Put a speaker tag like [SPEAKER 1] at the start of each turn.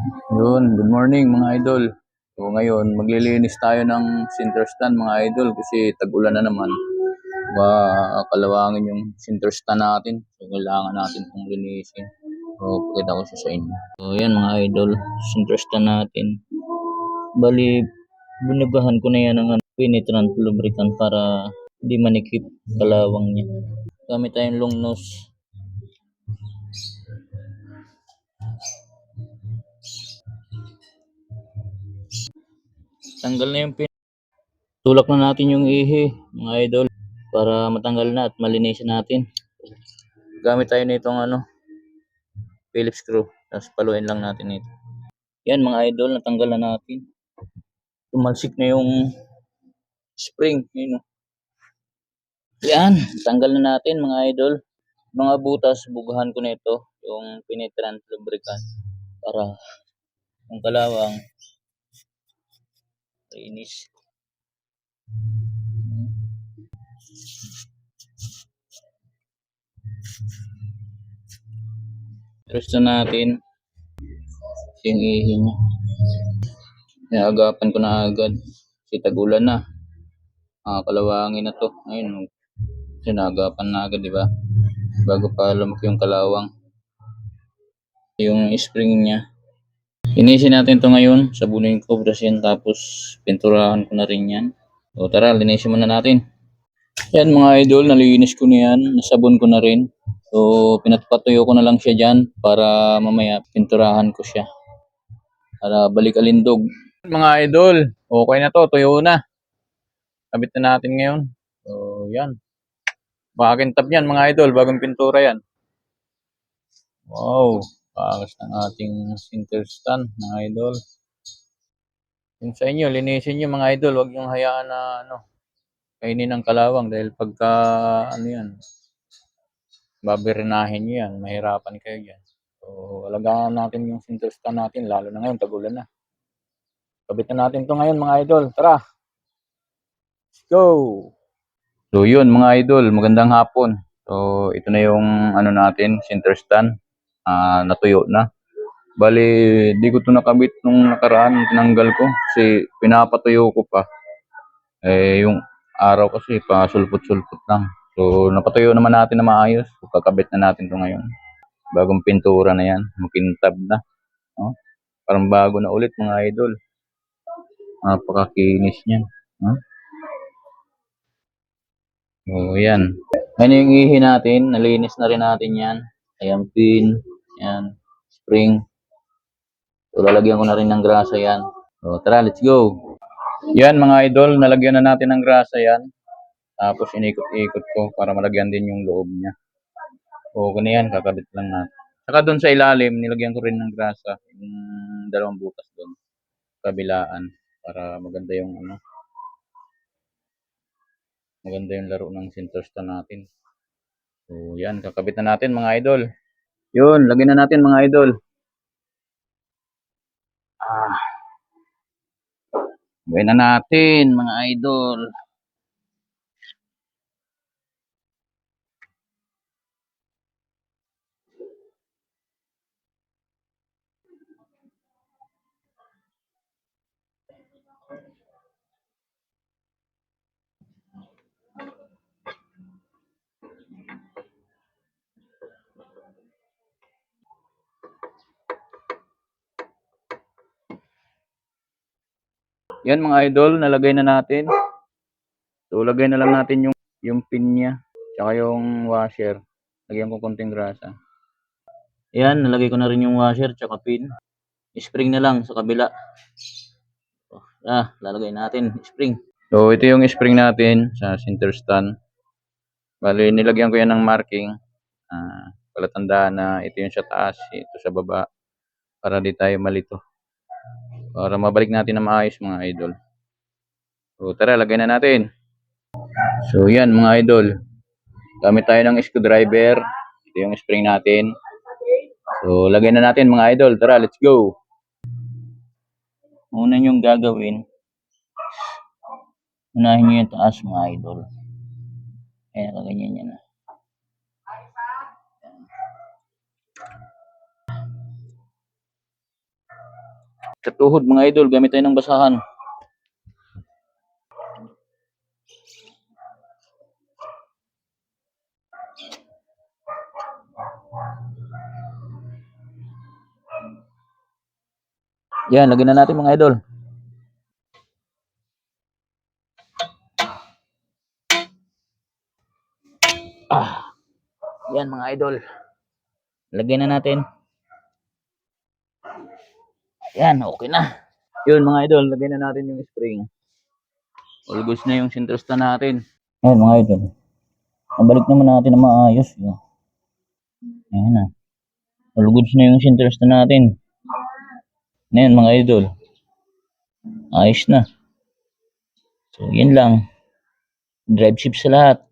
[SPEAKER 1] Yun, good morning mga idol. So ngayon, maglilinis tayo ng center stand mga idol kasi tag-ulan na naman. Kalawangin yung center stand natin. So kailangan natin itong linisin. So pakita ko siya sa inyo. So yan mga idol, center stand natin. Bali, binagahan ko na yan ng penetrant lubricant para hindi manikip kalawang niya. Gamit tayong long nose. Tanggal na yung tulak na natin yung ihi mga idol para matanggal na at malinisin natin. Gamit tayo nitong Phillips screw. Tapos paluin lang natin ito. Yan mga idol, natanggal na natin. Tumalsik na yung spring. Yun, yan, tanggal na natin mga idol. Mga butas, bugahan ko na ito. Yung penetrant lubricant. Para yung kalawang linis. Rest na natin yung ihi niya. Agapan ko na agad. Kasi tagulan na. Kalawangin na to. Ayun. Sinagapan na agad, di ba? Bago pa lumaki yung kalawang. Yung spring niya. Linisin natin to ngayon. Sabunin ko brasin tapos pinturahan ko na rin yan. So tara, linisin muna natin. Yan mga idol, nalinis ko na yan. Nasabon ko na rin. So pinatpatuyo ko na lang siya dyan para mamaya pinturahan ko siya. Para balik alindog. Mga idol, okay na to. Tuyo na. Kabit na natin ngayon. So yan. Makakintab yan mga idol. Bagong pintura yan. Wow. Pakas ng ating center stand mga idol. Yung sa inyo, linisin nyo mga idol. Huwag yung hayaan na kainin ng kalawang dahil pagka yan, babirinahin nyo yan. Mahirapan kayo dyan. So, alagaan natin yung center stand natin. Lalo na ngayon, tagulan na. Kabitan natin to ngayon mga idol. Tara! Let's go! So yun mga idol, magandang hapon. So ito na yung natin, center stand. Natuyo na. Bali, di ko to nakabit nung nakaraan, tinanggal ko kasi pinapatuyo ko pa. Yung araw kasi pasulpot-sulpot lang. So napatuyo naman natin na maayos. So, kakabit na natin to ngayon. Bagong pintura na yan, makintab na. No? Parang bago na ulit mga idol. Napakakinis niya. No? So yan. Ano yung ihi natin, nalinis na rin natin yan. Ayan pin, yan, spring. So lalagyan ko na rin ng grasa yan. So tara, let's go. Yan mga idol, nalagyan na natin ng grasa yan. Tapos inikot-ikot ko para malagyan din yung loob niya. So kung yan, kakabit lang natin. Saka doon sa ilalim, nilagyan ko rin ng grasa. Yung dalawang butas doon. Kabilaan. Para maganda yung maganda yung laro ng center stand natin. So yan, kakabit na natin mga idol. Yun, lagyan na natin mga idol. Gawin na natin mga idol. Yan mga idol, nalagay na natin. So lagay na lang natin yung pin niya, tsaka yung washer. Lagyan ko konting grasa. Yan, nalagay ko na rin yung washer tsaka pin. Spring na lang sa kabila. Lalagay natin spring. So ito yung spring natin sa center stand. Bali nilagyan ko yan ng marking. Palatandaan na ito yung sa taas, ito sa baba. Para di tayo malito. Para mabalik natin na maayos mga idol. So tara, lagay na natin. So yan mga idol. Gamit tayo ng screwdriver. Ito yung spring natin. So lagay na natin mga idol. Tara, let's go. Una yung gagawin. Unahin nyo yung taas mga idol. Ayan, kaganyan yan. Sa tuhod mga idol, gamit tayo ng basahan. Yan, lagyan na natin mga idol. Yan mga idol. Lagyan na natin. Yan, okay na. Yun mga idol, lagyan na natin yung spring. All goods na yung sinteresta natin. Yan mga idol. Nabalik naman natin na maayos. Ayan na. All goods na yung sinteresta natin. Ayan mga idol. Ayos na. So, yun lang. Drive shift sa lahat.